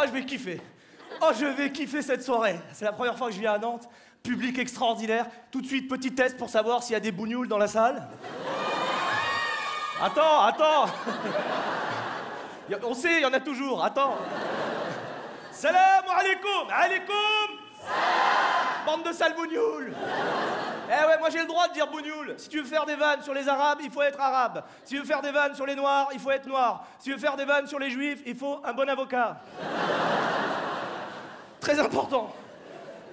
je vais kiffer. Oh, je vais kiffer cette soirée. C'est la première fois que je viens à Nantes. Public extraordinaire. Tout de suite, petit test pour savoir s'il y a des bougnoules dans la salle. Attends. On sait, il y en a toujours. Attends. Salam alaikum. Alaikum. Bande de sales bougnoules. Eh ouais, moi j'ai le droit de dire bougnoule. Si tu veux faire des vannes sur les arabes, il faut être arabe. Si tu veux faire des vannes sur les noirs, il faut être noir. Si tu veux faire des vannes sur les juifs, il faut un bon avocat. Très important.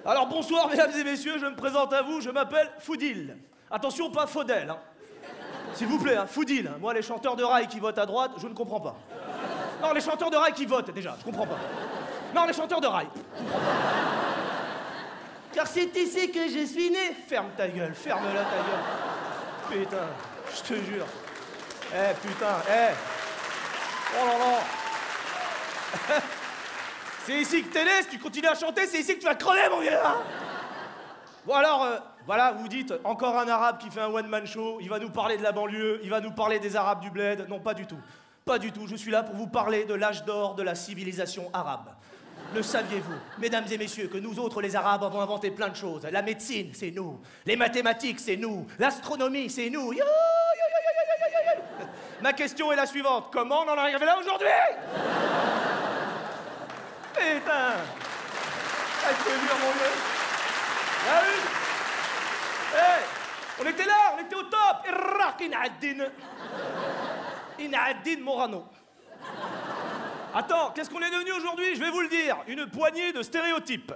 Alors bonsoir mesdames et messieurs, je me présente à vous, je m'appelle Foudil. Attention, pas Faudel, hein. S'il vous plaît, hein, Foudil. Moi les chanteurs de rail qui votent à droite, je ne comprends pas. Non, les chanteurs de rail qui votent déjà, je comprends pas. Non, les chanteurs de rail. Car c'est ici que je suis né. Ferme ta gueule, ferme-la ta gueule. Putain, je te jure. Putain, Oh là là. C'est ici que t'es né, si tu continues à chanter, c'est ici que tu vas crever, mon gars. Bon alors, voilà, vous dites, encore un arabe qui fait un one-man show, il va nous parler de la banlieue, il va nous parler des arabes du bled. Non, pas du tout. Pas du tout, je suis là pour vous parler de l'âge d'or de la civilisation arabe. Le saviez-vous, mesdames et messieurs, que nous autres, les Arabes, avons inventé plein de choses. La médecine, c'est nous. Les mathématiques, c'est nous. L'astronomie, c'est nous. Ma question est la suivante. Comment on en est arrivé là aujourd'hui? Putain. Je te jure, mon Dieu. Ah oui. On était là, on était au top. Iraq, Inaddin Morano. Attends, qu'est-ce qu'on est devenu aujourd'hui? Je vais vous le dire. Une poignée de stéréotypes.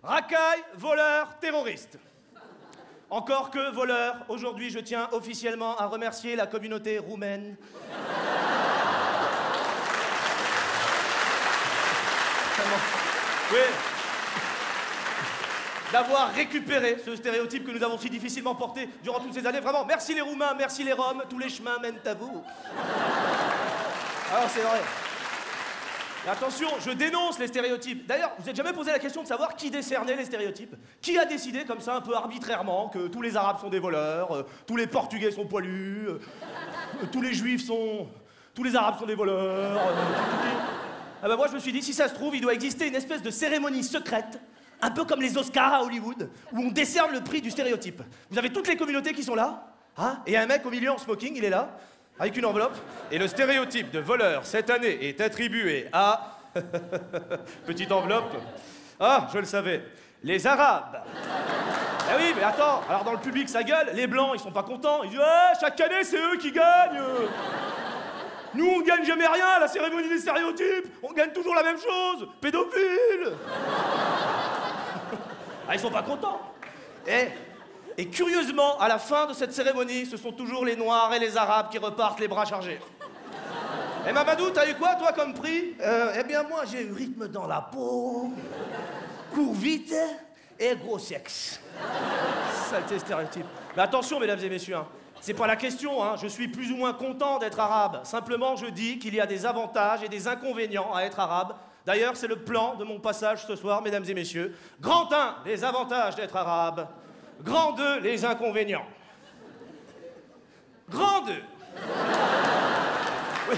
Racaille, voleur, terroriste. Encore que voleur, aujourd'hui je tiens officiellement à remercier la communauté roumaine. Oui. D'avoir récupéré ce stéréotype que nous avons si difficilement porté durant toutes ces années. Vraiment, merci les Roumains, merci les Roms, tous les chemins mènent à vous. Alors c'est vrai. Attention, je dénonce les stéréotypes. D'ailleurs, vous n'êtes jamais posé la question de savoir qui décernait les stéréotypes? Qui a décidé, comme ça, un peu arbitrairement, que tous les Arabes sont des voleurs, tous les Portugais sont poilus, tous les Juifs sont... tous les Arabes sont des voleurs... Ah ben moi, je me suis dit, si ça se trouve, il doit exister une espèce de cérémonie secrète, un peu comme les Oscars à Hollywood, où on décerne le prix du stéréotype. Vous avez toutes les communautés qui sont là, hein, et un mec au milieu en smoking, il est là, avec une enveloppe. Et le stéréotype de voleur cette année est attribué à... Petite enveloppe. Ah, je le savais. Les Arabes. Ah oui, mais attends. Alors dans le public, ça gueule. Les Blancs, ils sont pas contents. Ils disent « chaque année, c'est eux qui gagnent. Nous, on gagne jamais rien à la cérémonie des stéréotypes. On gagne toujours la même chose. Pédophile. » Ah, ils sont pas contents. Et curieusement, à la fin de cette cérémonie, ce sont toujours les Noirs et les Arabes qui repartent les bras chargés. Et Mamadou, t'as eu quoi, toi, comme prix? Eh bien, moi, j'ai eu rythme dans la peau, cours vite et gros sexe. Saleté stéréotype. Mais attention, mesdames et messieurs, hein, c'est pas la question, hein, je suis plus ou moins content d'être arabe. Simplement, je dis qu'il y a des avantages et des inconvénients à être arabe. D'ailleurs, c'est le plan de mon passage ce soir, mesdames et messieurs. Grand 1, les avantages d'être arabe. Grand 2, les inconvénients. Grand 2. Oui.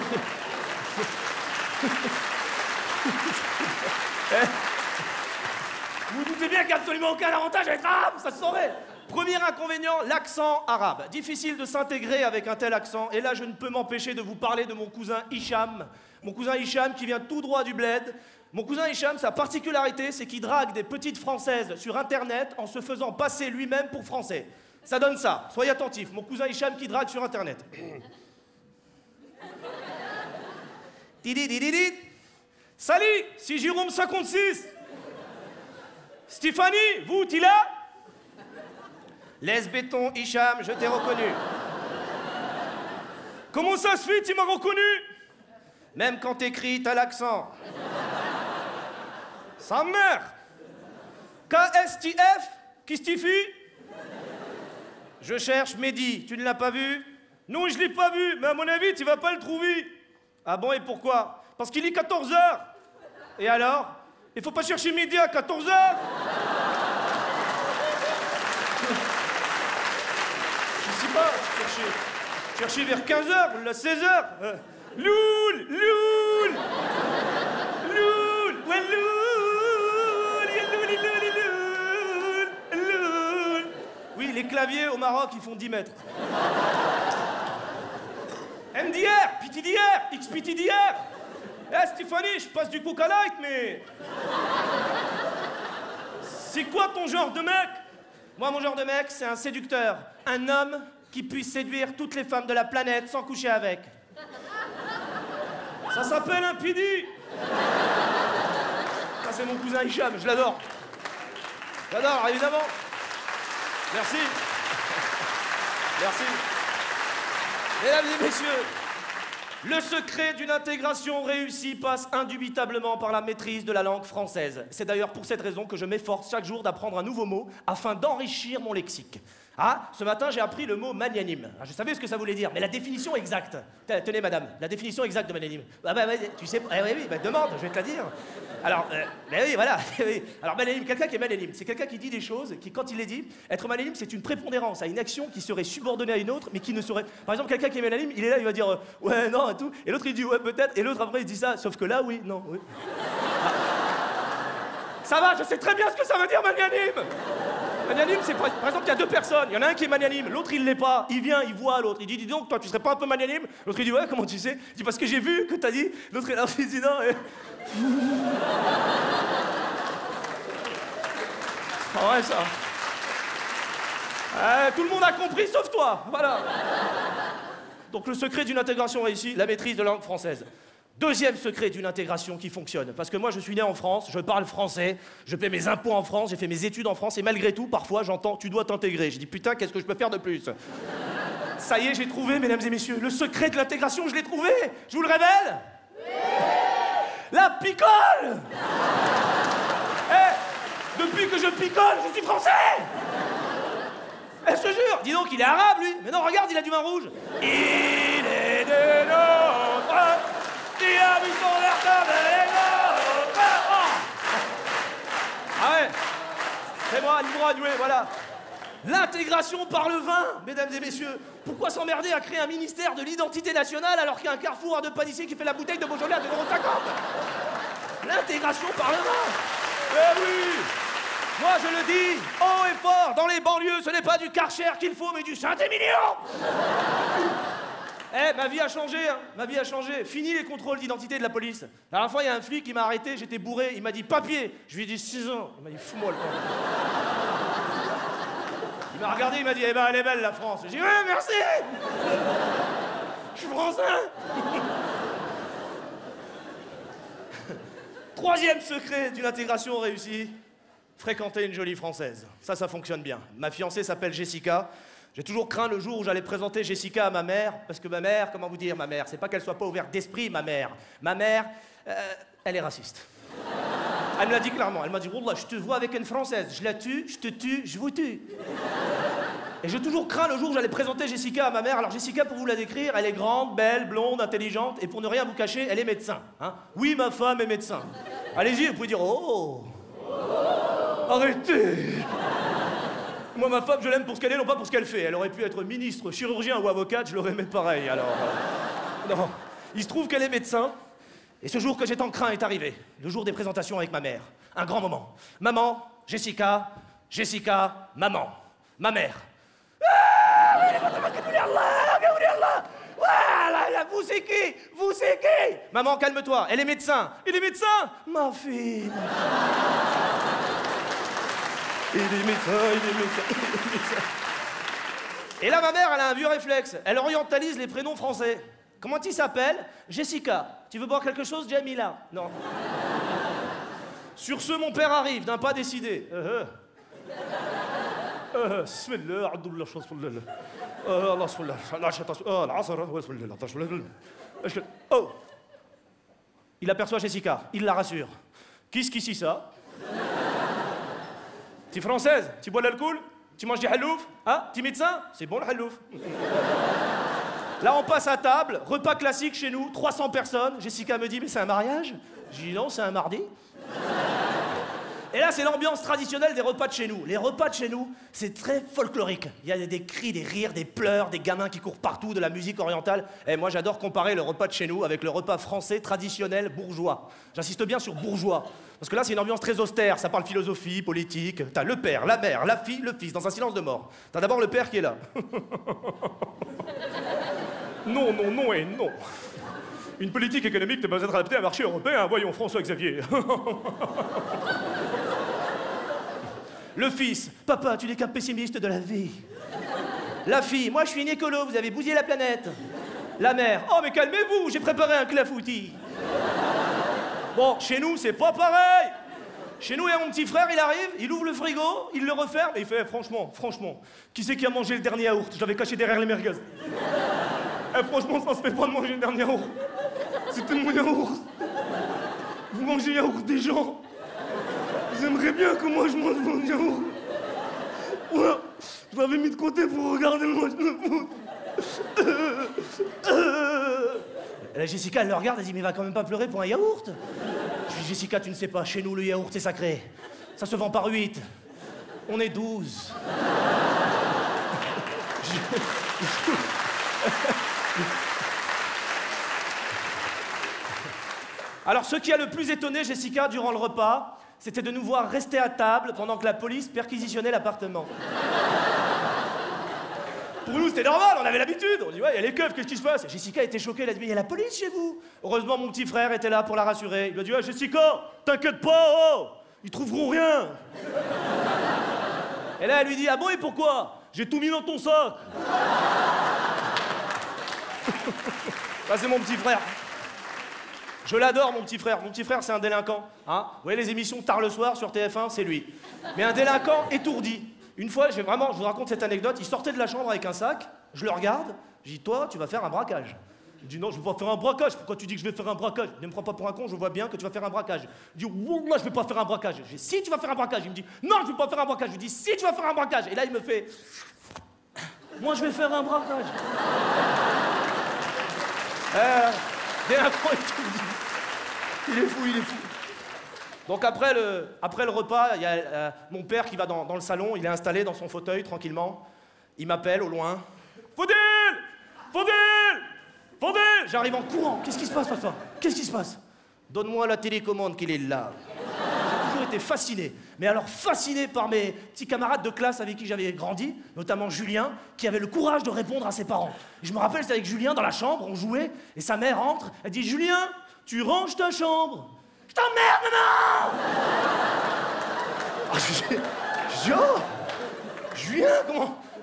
Vous vous doutez bien qu'il n'y a absolument aucun avantage à être arabe, ça se saurait. Premier inconvénient, l'accent arabe. Difficile de s'intégrer avec un tel accent. Et là, je ne peux m'empêcher de vous parler de mon cousin Hicham. Mon cousin Hicham qui vient tout droit du bled. Mon cousin Hicham, sa particularité, c'est qu'il drague des petites françaises sur Internet en se faisant passer lui-même pour français. Ça donne ça. Soyez attentifs. Mon cousin Hicham qui drague sur Internet. Salut, c'est Jérôme 56. Stéphanie, vous, t'es là? Laisse béton, Hicham, je t'ai reconnu. Comment ça se fait, tu m'as reconnu? Même quand t'écris, t'as l'accent. Sa mère. KSTF, Kistifie. Je cherche Mehdi, tu ne l'as pas vu? Non, je l'ai pas vu, mais à mon avis, tu vas pas le trouver. Ah bon, et pourquoi? Parce qu'il est 14 h. Et alors? Il faut pas chercher Mehdi à 14 h. Je sais pas, chercher vers 15 h, là, 16 h. Loul, loul, loul, ouais, claviers, au Maroc, ils font 10 mètres. MDR, PTDR, XPTDR. Eh, Stéphanie, je passe du Coca Light, mais... C'est quoi ton genre de mec? Moi, mon genre de mec, c'est un séducteur. Un homme qui puisse séduire toutes les femmes de la planète sans coucher avec. Ça s'appelle un PD. Ça, c'est mon cousin Hicham, je l'adore. J'adore, évidemment. Merci. Merci. Mesdames et messieurs, le secret d'une intégration réussie passe indubitablement par la maîtrise de la langue française. C'est d'ailleurs pour cette raison que je m'efforce chaque jour d'apprendre un nouveau mot afin d'enrichir mon lexique. Ah, ce matin, j'ai appris le mot magnanime. Je savais ce que ça voulait dire, mais la définition exacte. Tenez, madame, la définition exacte de magnanime. Ah bah, tu sais, oui, bah, demande, je vais te la dire. Alors, oui, voilà. Alors, magnanime, quelqu'un qui est magnanime, c'est quelqu'un qui dit des choses, qui, quand il les dit, être magnanime, c'est une prépondérance à une action qui serait subordonnée à une autre, mais qui ne serait... Par exemple, quelqu'un qui est magnanime, il est là, il va dire ouais, non, et tout, et l'autre, il dit ouais, peut-être, et l'autre, après, il dit ça, sauf que là, oui, non, oui. Ah. Ça va, je sais très bien ce que ça veut dire, magnanime. Magnanime, c'est par exemple, il y a deux personnes. Il y en a un qui est magnanime, l'autre il l'est pas. Il vient, il voit l'autre. Il dit, dis donc, toi, tu serais pas un peu magnanime? L'autre il dit, ouais, comment tu sais? Il dit, parce que j'ai vu que t'as dit. L'autre il dit, non. Ah ouais, ça. Tout le monde a compris, sauf toi. Voilà. Donc, le secret d'une intégration réussie, la maîtrise de la langue française. Deuxième secret d'une intégration qui fonctionne, parce que moi je suis né en France, je parle français, je paie mes impôts en France, j'ai fait mes études en France, et malgré tout, parfois j'entends « tu dois t'intégrer ». Je dis « putain, qu'est-ce que je peux faire de plus ?» Ça y est, j'ai trouvé, mesdames et messieurs, le secret de l'intégration, je l'ai trouvé. Je vous le révèle? Oui. La picole. Depuis que je picole, je suis français. Je te jure. Dis donc, il est arabe, lui. Mais non, regarde, il a du vin rouge. Il est de l'autre. Qui habite son air comme les nôtres. Ah ouais, c'est moi, libre, voilà. L'intégration par le vin, mesdames et messieurs. Pourquoi s'emmerder à créer un ministère de l'identité nationale alors qu'il y a un Carrefour à 2 pâtissiers qui fait la bouteille de Beaujolais à 2,50 €? L'intégration par le vin. Eh oui. Moi je le dis haut et fort, dans les banlieues, ce n'est pas du Karcher qu'il faut, mais du Saint-Émilion. Ma vie a changé, hein. Ma vie a changé. Fini les contrôles d'identité de la police. La dernière fois, il y a un flic qui m'a arrêté, j'étais bourré, il m'a dit papier. Je lui ai dit 6 ans. Il m'a dit fous-moi le camp. Il m'a regardé, il m'a dit eh ben elle est belle la France. J'ai dit ouais, merci. Je suis français. Troisième secret d'une intégration réussie, fréquenter une jolie française. Ça fonctionne bien. Ma fiancée s'appelle Jessica. J'ai toujours craint le jour où j'allais présenter Jessica à ma mère, parce que ma mère, comment vous dire, ma mère, c'est pas qu'elle soit pas ouverte d'esprit, ma mère. Ma mère, elle est raciste. Elle me l'a dit clairement, elle m'a dit, Wallah, je te vois avec une Française, je la tue, je te tue, je vous tue. Et j'ai toujours craint le jour où j'allais présenter Jessica à ma mère. Alors Jessica, pour vous la décrire, elle est grande, belle, blonde, intelligente, et pour ne rien vous cacher, elle est médecin. Hein. Oui, ma femme est médecin. Allez-y, vous pouvez dire, oh, arrêtez. Moi, ma femme, je l'aime pour ce qu'elle est, non pas pour ce qu'elle fait. Elle aurait pu être ministre, chirurgien ou avocate, je l'aurais aimé pareil, alors... Non, il se trouve qu'elle est médecin, et ce jour que j'ai tant craint est arrivé. Le jour des présentations avec ma mère. Un grand moment. Maman, Jessica, maman. Ma mère. Vous c'est qui? Vous c'est qui? Maman, calme-toi, elle est médecin. Il est médecin? Ma fille. Il est médecin. Et là, ma mère, elle a un vieux réflexe. Elle orientalise les prénoms français. Comment il s'appelle? Jessica. Tu veux boire quelque chose, Jamila? Non. Sur ce, mon père arrive, d'un pas décidé. Oh. Il aperçoit Jessica. Il la rassure. Qu'est-ce qu'ici ça? T'es française, tu bois de l'alcool, tu manges du halouf, hein? T'es médecin, c'est bon le halouf. Là, on passe à table, repas classique chez nous, 300 personnes. Jessica me dit, mais c'est un mariage? Je dis non, c'est un mardi. Et là, c'est l'ambiance traditionnelle des repas de chez nous. Les repas de chez nous, c'est très folklorique. Il y a des cris, des rires, des pleurs, des gamins qui courent partout, de la musique orientale. Et moi, j'adore comparer le repas de chez nous avec le repas français traditionnel bourgeois. J'insiste bien sur bourgeois. Parce que là, c'est une ambiance très austère. Ça parle philosophie, politique. T'as le père, la mère, la fille, le fils, dans un silence de mort. T'as d'abord le père qui est là. Non, non, non et non. Une politique économique ne peut pas être adaptée à un marché européen. Voyons, François-Xavier. Le fils. Papa, tu n'es qu'un pessimiste de la vie. La fille. Moi, je suis une écolo, vous avez bousillé la planète. La mère. Oh, mais calmez-vous, j'ai préparé un clafoutis. Bon, chez nous, c'est pas pareil. Chez nous, il y a mon petit frère, il arrive, il ouvre le frigo, il le referme, et il fait, franchement, qui c'est qui a mangé le dernier yaourt? Je l'avais caché derrière les merguez. Eh, franchement, ça se fait pas de manger le dernier yaourt. C'était mon yaourt. Vous mangez le yaourt des gens. Vous aimeriez bien que moi je mange mon yaourt. Ouais, je l'avais mis de côté pour regarder le match de foot. Et là, Jessica, elle le regarde, elle dit, mais il va quand même pas pleurer pour un yaourt. Je dis, Jessica, tu ne sais pas, chez nous, le yaourt, c'est sacré. Ça se vend par 8. On est 12. Alors, ce qui a le plus étonné Jessica durant le repas, c'était de nous voir rester à table pendant que la police perquisitionnait l'appartement. Pour nous, c'était normal, on avait l'habitude. On dit, ouais, il y a les keufs, qu'est-ce qui se passe? Et Jessica était choquée, elle a dit, mais il y a la police chez vous. Heureusement, mon petit frère était là pour la rassurer. Il lui a dit, ouais, Jessica, t'inquiète pas, oh, ils trouveront rien. Et là, elle lui dit, ah bon, et pourquoi? J'ai tout mis dans ton sac. Ça, c'est mon petit frère. Je l'adore, mon petit frère. Mon petit frère, c'est un délinquant. Hein? Vous voyez les émissions tard le soir sur TF1, c'est lui. Mais un délinquant étourdi. Une fois, je vous raconte cette anecdote, il sortait de la chambre avec un sac, je le regarde, je dis, toi, tu vas faire un braquage. Il dit, non, je ne vais pas faire un braquage. Pourquoi tu dis que je vais faire un braquage? Ne me prends pas pour un con, je vois bien que tu vas faire un braquage. Il dit, Wallah, je ne vais pas faire un braquage. Je dis, si tu vas faire un braquage. Il me dit, non, je ne vais pas faire un braquage. Je lui dis, si tu vas faire un braquage. Et là, il me fait, moi, je vais faire un braquage. Délinquant étourdi. Il est fou, il est fou. Donc après le repas, il y a mon père qui va dans le salon, il est installé dans son fauteuil tranquillement. Il m'appelle au loin. Faudil! Faudil! Faudil! J'arrive en courant. Qu'est-ce qui se passe, papa? Qu'est-ce qui se passe? Donne-moi la télécommande qu'il est là. J'ai toujours été fasciné. Mais alors fasciné par mes petits camarades de classe avec qui j'avais grandi, notamment Julien, qui avait le courage de répondre à ses parents. Et je me rappelle, c'était avec Julien dans la chambre, on jouait, et sa mère entre, elle dit, Julien, tu ranges ta chambre. Je t'emmerde, maman! Ah, je dis, oh, Julien,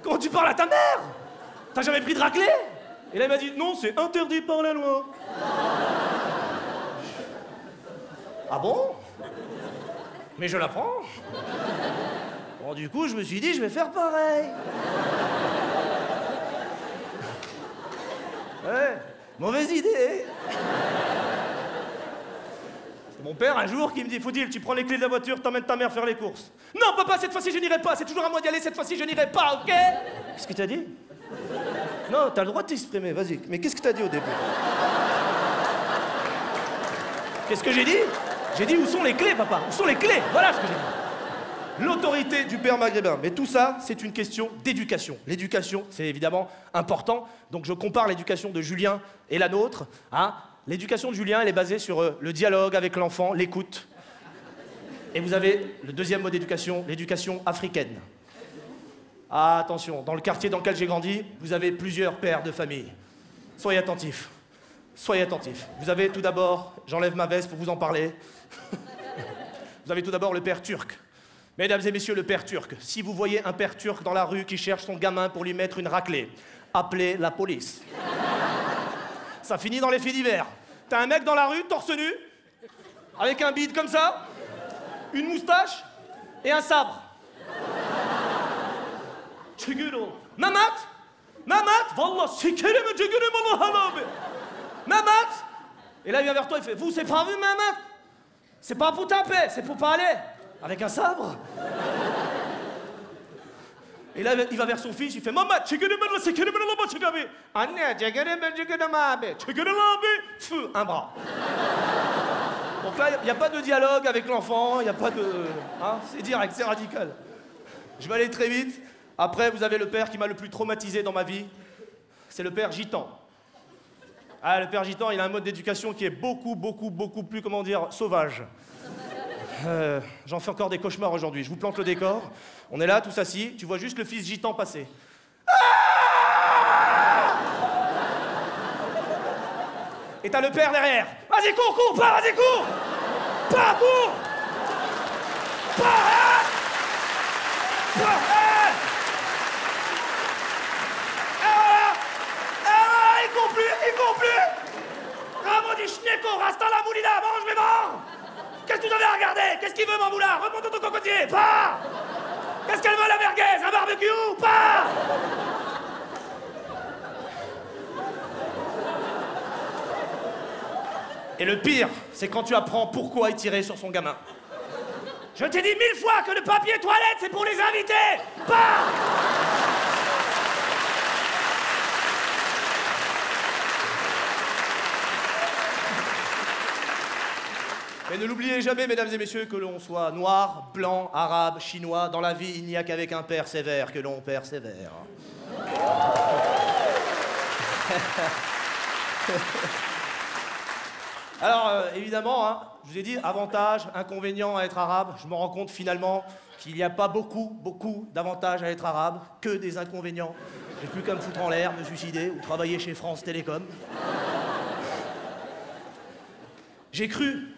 comment tu parles à ta mère? T'as jamais pris de raclée? Et là, il m'a dit, non, c'est interdit par la loi. Ah bon? Mais je l'apprends. Bon, du coup, je me suis dit, je vais faire pareil. Ouais, mauvaise idée. Mon père, un jour, qui me dit, Faudil, tu prends les clés de la voiture, t'emmènes ta mère faire les courses. Non, papa, cette fois-ci, je n'irai pas. C'est toujours à moi d'y aller, cette fois-ci, je n'irai pas, ok? Qu'est-ce que t'as dit? Non, t'as le droit de t'exprimer, vas-y. Mais qu'est-ce que t'as dit au début? Qu'est-ce que j'ai dit? J'ai dit, où sont les clés, papa? Où sont les clés? Voilà ce que j'ai dit. L'autorité du père maghrébin. Mais tout ça, c'est une question d'éducation. L'éducation, c'est évidemment important. Donc je compare l'éducation de Julien et la nôtre, hein. L'éducation de Julien, elle est basée sur le dialogue avec l'enfant, l'écoute. Et vous avez le deuxième mode d'éducation, l'éducation africaine. Ah, attention, dans le quartier dans lequel j'ai grandi, vous avez plusieurs pères de famille. Soyez attentifs. Soyez attentifs. Vous avez tout d'abord, j'enlève ma veste pour vous en parler. Vous avez tout d'abord le père turc. Mesdames et messieurs, le père turc. Si vous voyez un père turc dans la rue qui cherche son gamin pour lui mettre une raclée, appelez la police. Ça finit dans les faits divers. T'as un mec dans la rue, torse nu, avec un bide comme ça, une moustache et un sabre. Mamat, wallah, Mamat. Et là, il vient vers toi, il fait, vous, c'est pas vu, Mamat? C'est pas pour taper, c'est pour parler. Avec un sabre. Et là, il va vers son fils, il fait Maman, un bras. Donc là, il n'y a pas de dialogue avec l'enfant, il n'y a pas de... Hein, c'est direct, c'est radical. Je vais aller très vite. Après, vous avez le père qui m'a le plus traumatisé dans ma vie. C'est le père gitan. Ah, le père gitan, il a un mode d'éducation qui est beaucoup plus, comment dire, sauvage. J'en fais encore des cauchemars aujourd'hui. Je vous plante le décor. On est là, tous assis. Tu vois juste le fils gitan passer. Et t'as le père derrière. Vas-y, cours, pas, vas-y, cours. Pas, cours. Pas, il court plus. Bravo du schneeko, rasta la moulina, mange mes morts. Qu'est-ce que vous avez à regarder? Qu'est-ce qu'il veut, mon moulin? Remonte ton cocotier, pas. Qu'est-ce qu'elle veut, la merguez? Un barbecue, pas. Et le pire, c'est quand tu apprends pourquoi il tirait sur son gamin. Je t'ai dit 1000 fois que le papier toilette, c'est pour les invités. Pas. Mais ne l'oubliez jamais, mesdames et messieurs, que l'on soit noir, blanc, arabe, chinois, dans la vie, il n'y a qu'avec un père sévère que l'on persévère. Alors, évidemment, hein, je vous ai dit, avantages, inconvénients à être arabe. Je me rends compte finalement qu'il n'y a pas beaucoup d'avantages à être arabe, que des inconvénients. J'ai plus qu'à me foutre en l'air, me suicider ou travailler chez France Télécom. J'ai cru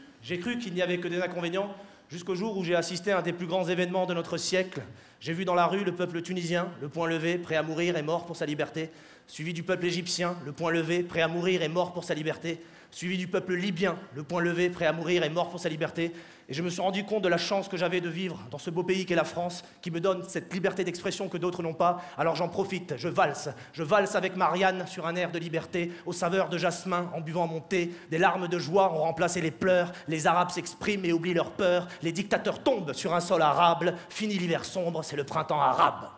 qu'il n'y avait que des inconvénients jusqu'au jour où j'ai assisté à un des plus grands événements de notre siècle. J'ai vu dans la rue le peuple tunisien, le poing levé, prêt à mourir et mort pour sa liberté, suivi du peuple égyptien, le poing levé, prêt à mourir et mort pour sa liberté, suivi du peuple libyen, le poing levé, prêt à mourir et mort pour sa liberté. Et je me suis rendu compte de la chance que j'avais de vivre dans ce beau pays qu'est la France, qui me donne cette liberté d'expression que d'autres n'ont pas. Alors j'en profite, je valse avec Marianne sur un air de liberté, aux saveurs de jasmin, en buvant mon thé. Des larmes de joie ont remplacé les pleurs, les Arabes s'expriment et oublient leur peur, les dictateurs tombent sur un sol arable, fini l'hiver sombre, c'est le printemps arabe.